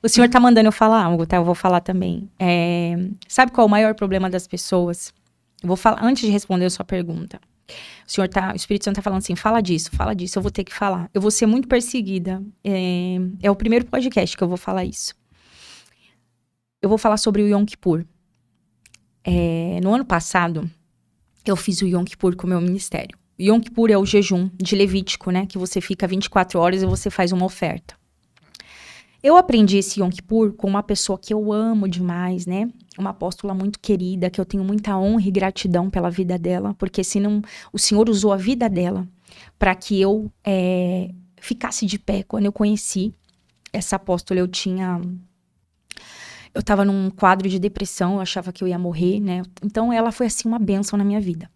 O senhor tá mandando eu falar algo, tá? Eu vou falar também. Sabe qual é o maior problema das pessoas? Eu vou falar, antes de responder a sua pergunta. O Espírito Santo tá falando assim, fala disso, eu vou ter que falar. Eu vou ser muito perseguida. É o primeiro podcast que eu vou falar isso. Eu vou falar sobre o Yom Kippur. No ano passado, eu fiz o Yom Kippur com o meu ministério. O Yom Kippur é o jejum de Levítico, né? Que você fica 24 horas e você faz uma oferta. Eu aprendi esse Yom Kippur com uma pessoa que eu amo demais, né? Uma apóstola muito querida, que eu tenho muita honra e gratidão pela vida dela, porque senão o Senhor usou a vida dela para que eu ficasse de pé. Quando eu conheci essa apóstola, eu estava num quadro de depressão, eu achava que eu ia morrer, né? Então, ela foi, assim, uma bênção na minha vida.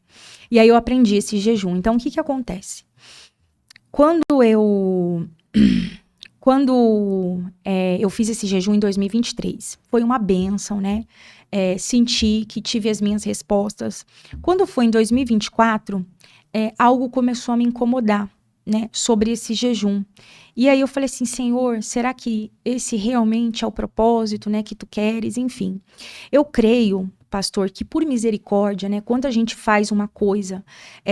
E aí, eu aprendi esse jejum. Então, o que acontece? Quando eu fiz esse jejum em 2023, foi uma bênção, né? Senti que tive as minhas respostas. Quando foi em 2024, algo começou a me incomodar, né? Sobre esse jejum. E aí eu falei assim, Senhor, será que esse realmente é o propósito, né, que tu queres? Enfim, eu creio, pastor, que por misericórdia, né, quando a gente faz uma coisa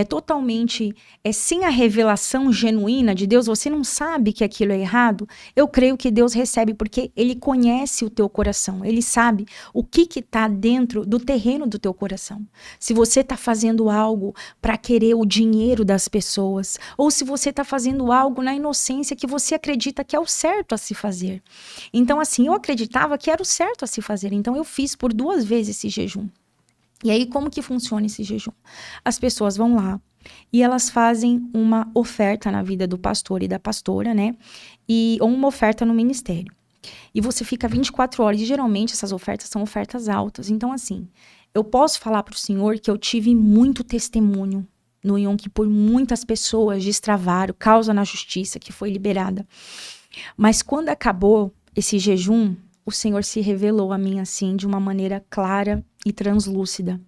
totalmente sem a revelação genuína de Deus, você não sabe que aquilo é errado, eu creio que Deus recebe, porque Ele conhece o teu coração, Ele sabe o que está dentro do terreno do teu coração. Se você está fazendo algo para querer o dinheiro das pessoas, ou se você está fazendo algo na inocência que você acredita que é o certo a se fazer. Então, assim, eu acreditava que era o certo a se fazer. Então, eu fiz por 2 vezes esse jejum. E aí, como que funciona esse jejum? As pessoas vão lá e elas fazem uma oferta na vida do pastor e da pastora, né? Ou uma oferta no ministério. E você fica 24 horas. E, geralmente, essas ofertas são ofertas altas. Então, assim, eu posso falar para o senhor que eu tive muito testemunho no Yom Kippur, muitas pessoas destravaram, causa na justiça que foi liberada. Mas quando acabou esse jejum, o Senhor se revelou a mim assim, de uma maneira clara e translúcida.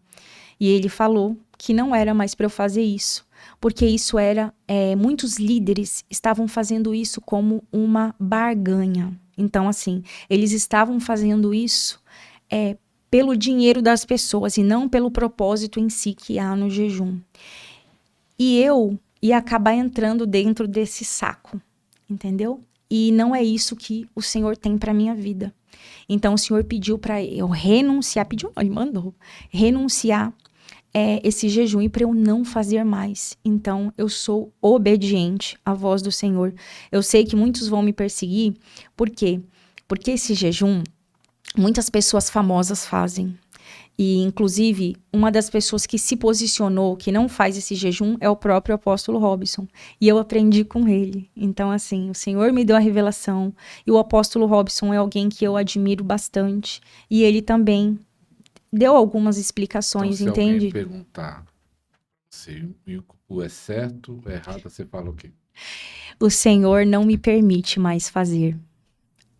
E Ele falou que não era mais para eu fazer isso, porque isso era, muitos líderes estavam fazendo isso como uma barganha. Então, assim, eles estavam fazendo isso pelo dinheiro das pessoas e não pelo propósito em si que há no jejum. E eu ia acabar entrando dentro desse saco, entendeu? E não é isso que o Senhor tem para minha vida. Então, o Senhor pediu para eu renunciar, ele mandou, renunciar esse jejum e para eu não fazer mais. Então, eu sou obediente à voz do Senhor. Eu sei que muitos vão me perseguir, por quê? Porque esse jejum, muitas pessoas famosas fazem. E, inclusive, uma das pessoas que se posicionou, que não faz esse jejum, é o próprio apóstolo Robson. E eu aprendi com ele. Então, assim, o Senhor me deu a revelação. E o apóstolo Robson é alguém que eu admiro bastante. E ele também deu algumas explicações, Então, se entende? alguém perguntar se o Yom Kippur é certo ou errado, você fala o quê? O Senhor não me permite mais fazer.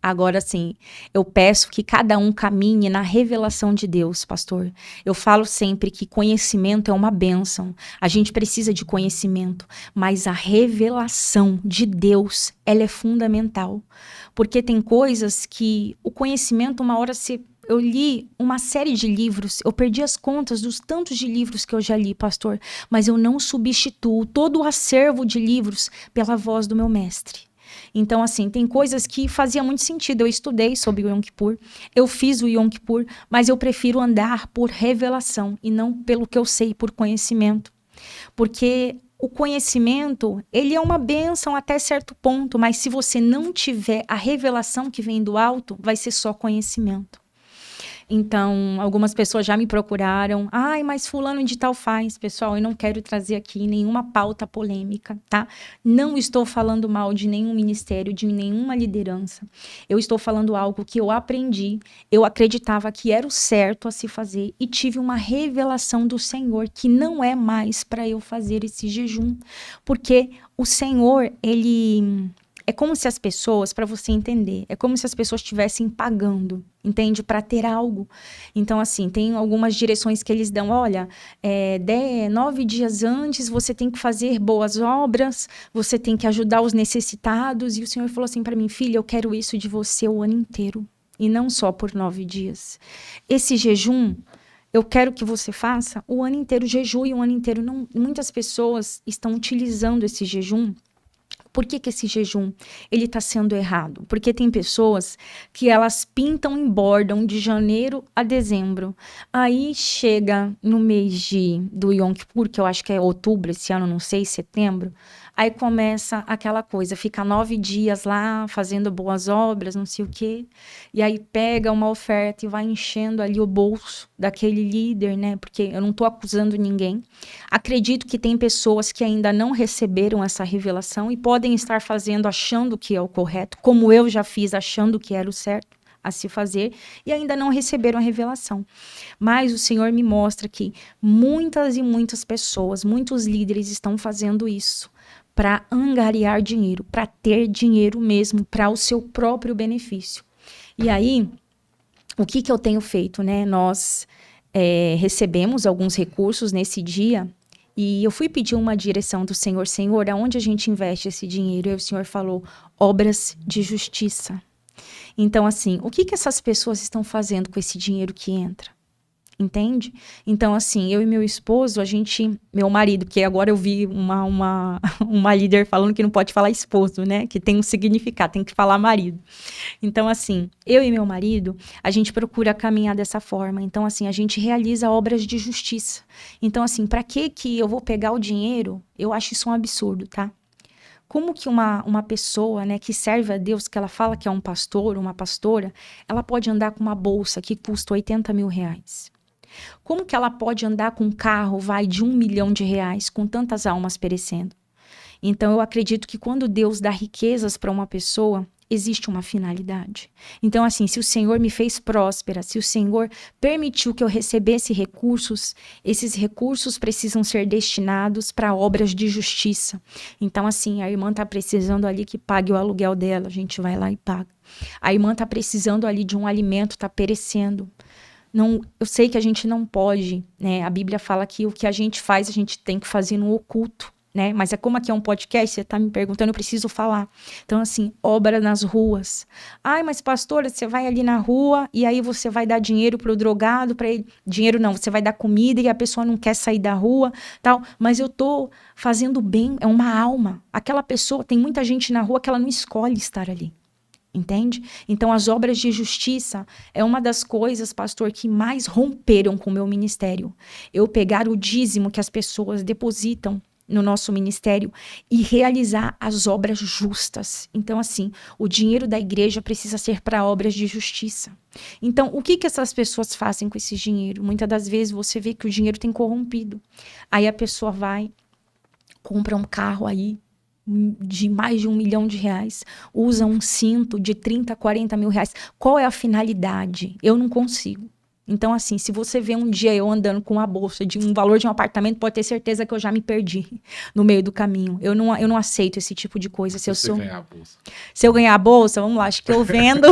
Agora, sim, eu peço que cada um caminhe na revelação de Deus, pastor. Eu falo sempre que conhecimento é uma bênção. A gente precisa de conhecimento, mas a revelação de Deus, ela é fundamental. Porque tem coisas que o conhecimento, uma hora eu li uma série de livros, eu perdi as contas dos tantos de livros que eu já li, pastor, mas eu não substituo todo o acervo de livros pela voz do meu mestre. Então, assim, tem coisas que fazia muito sentido. Eu estudei sobre o Yom Kippur, eu fiz o Yom Kippur, mas eu prefiro andar por revelação e não pelo que eu sei, por conhecimento. Porque o conhecimento, ele é uma bênção até certo ponto, mas se você não tiver a revelação que vem do alto, vai ser só conhecimento. Então, algumas pessoas já me procuraram. Ai, mas fulano de tal faz. Pessoal, eu não quero trazer aqui nenhuma pauta polêmica, tá? Não estou falando mal de nenhum ministério, de nenhuma liderança. Eu estou falando algo que eu aprendi. Eu acreditava que era o certo a se fazer e tive uma revelação do Senhor que não é mais para eu fazer esse jejum. Porque o Senhor, ele É como se as pessoas, para você entender, é como se as pessoas estivessem pagando, entende? Para ter algo. Então, assim, tem algumas direções que eles dão. Olha, 9 dias antes você tem que fazer boas obras, você tem que ajudar os necessitados. E o Senhor falou assim para mim, filha, eu quero isso de você o ano inteiro. E não só por 9 dias. Esse jejum, eu quero que você faça o ano inteiro, jejue o ano inteiro. Não, muitas pessoas estão utilizando esse jejum. Por que esse jejum ele está sendo errado? Porque tem pessoas que elas pintam e bordam de janeiro a dezembro. Aí chega no mês do Yom Kippur, que eu acho que é outubro esse ano, não sei, setembro. Aí começa aquela coisa, fica 9 dias lá fazendo boas obras, não sei o quê. E aí pega uma oferta e vai enchendo ali o bolso daquele líder, né? Porque eu não estou acusando ninguém. Acredito que tem pessoas que ainda não receberam essa revelação e podem estar fazendo achando que é o correto, como eu já fiz achando que era o certo a se fazer, e ainda não receberam a revelação. Mas o Senhor me mostra que muitas e muitas pessoas, muitos líderes estão fazendo isso para angariar dinheiro, para ter dinheiro mesmo, para o seu próprio benefício. E aí, o que eu tenho feito, né? Nós recebemos alguns recursos nesse dia e eu fui pedir uma direção do Senhor. Senhor, aonde a gente investe esse dinheiro? E o Senhor falou, obras de justiça. Então, assim, o que essas pessoas estão fazendo com esse dinheiro que entra? Entende? Então, assim, eu e meu esposo, meu marido, porque agora eu vi uma líder falando que não pode falar esposo, né? Que tem um significado, tem que falar marido. Então, assim, eu e meu marido, a gente procura caminhar dessa forma. Então, assim, a gente realiza obras de justiça. Então, assim, para que eu vou pegar o dinheiro? Eu acho isso um absurdo, tá? Como que uma pessoa, né, que serve a Deus, que ela fala que é um pastor, uma pastora, ela pode andar com uma bolsa que custa 80 mil reais? Como que ela pode andar com um carro, de R$1 milhão, com tantas almas perecendo? Então, eu acredito que quando Deus dá riquezas para uma pessoa, existe uma finalidade. Então, assim, se o Senhor me fez próspera, se o Senhor permitiu que eu recebesse recursos, esses recursos precisam ser destinados para obras de justiça. Então, assim, a irmã está precisando ali que pague o aluguel dela, a gente vai lá e paga. A irmã está precisando ali de um alimento, está perecendo. Não, eu sei que a gente não pode, né? A Bíblia fala que o que a gente faz, a gente tem que fazer no oculto, né? Mas é como aqui é um podcast, você está me perguntando, eu preciso falar. Então, assim, obra nas ruas. Ai, mas pastora, você vai ali na rua e aí você vai dar dinheiro pro drogado, para ele. Dinheiro não, você vai dar comida e a pessoa não quer sair da rua, tal. Mas eu tô fazendo bem, é uma alma. Aquela pessoa, tem muita gente na rua que ela não escolhe estar ali. Entende? Então, as obras de justiça é uma das coisas, pastor, que mais romperam com o meu ministério. Eu pegar o dízimo que as pessoas depositam no nosso ministério e realizar as obras justas. Então, assim, o dinheiro da igreja precisa ser para obras de justiça. Então, o que essas pessoas fazem com esse dinheiro? Muitas das vezes você vê que o dinheiro tem corrompido. Aí a pessoa vai, compra um carro aí, de mais de R$1 milhão, usa um cinto de 30, 40 mil reais. Qual é a finalidade? Eu não consigo. Então, assim, se você vê um dia eu andando com uma bolsa de um valor de um apartamento, pode ter certeza que eu já me perdi no meio do caminho. Eu não aceito esse tipo de coisa. Se eu ganhar a bolsa, vamos lá, acho que eu vendo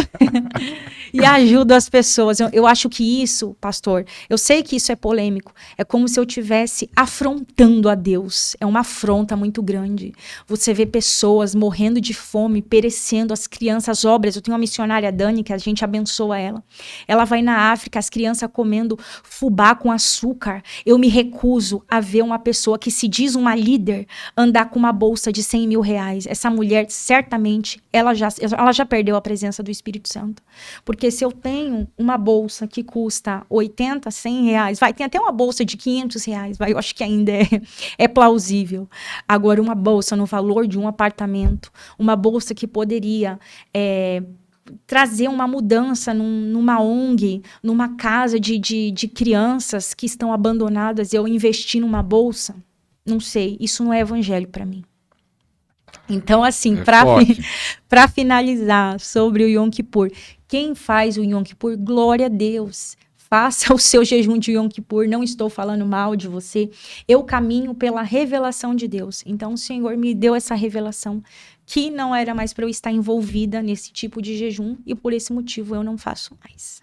e ajudo as pessoas. Eu acho que isso, pastor, eu sei que isso é polêmico. É como se eu estivesse afrontando a Deus. É uma afronta muito grande. Você vê pessoas morrendo de fome, perecendo, as crianças, obras. Eu tenho uma missionária, Dani, que a gente abençoa ela. Ela vai na África, as criança comendo fubá com açúcar. Eu me recuso a ver uma pessoa que se diz uma líder andar com uma bolsa de R$100 mil. Essa mulher, certamente, ela já perdeu a presença do Espírito Santo. Porque se eu tenho uma bolsa que custa 80, 100 reais, tem até uma bolsa de 500 reais, eu acho que ainda é plausível. Agora, uma bolsa no valor de um apartamento, uma bolsa que poderia trazer uma mudança numa ONG, numa casa de crianças que estão abandonadas, eu investir numa bolsa, não sei, isso não é evangelho para mim. Então, assim, para finalizar sobre o Yom Kippur, quem faz o Yom Kippur, glória a Deus, faça o seu jejum de Yom Kippur, não estou falando mal de você, eu caminho pela revelação de Deus. Então o Senhor me deu essa revelação que não era mais para eu estar envolvida nesse tipo de jejum e por esse motivo eu não faço mais.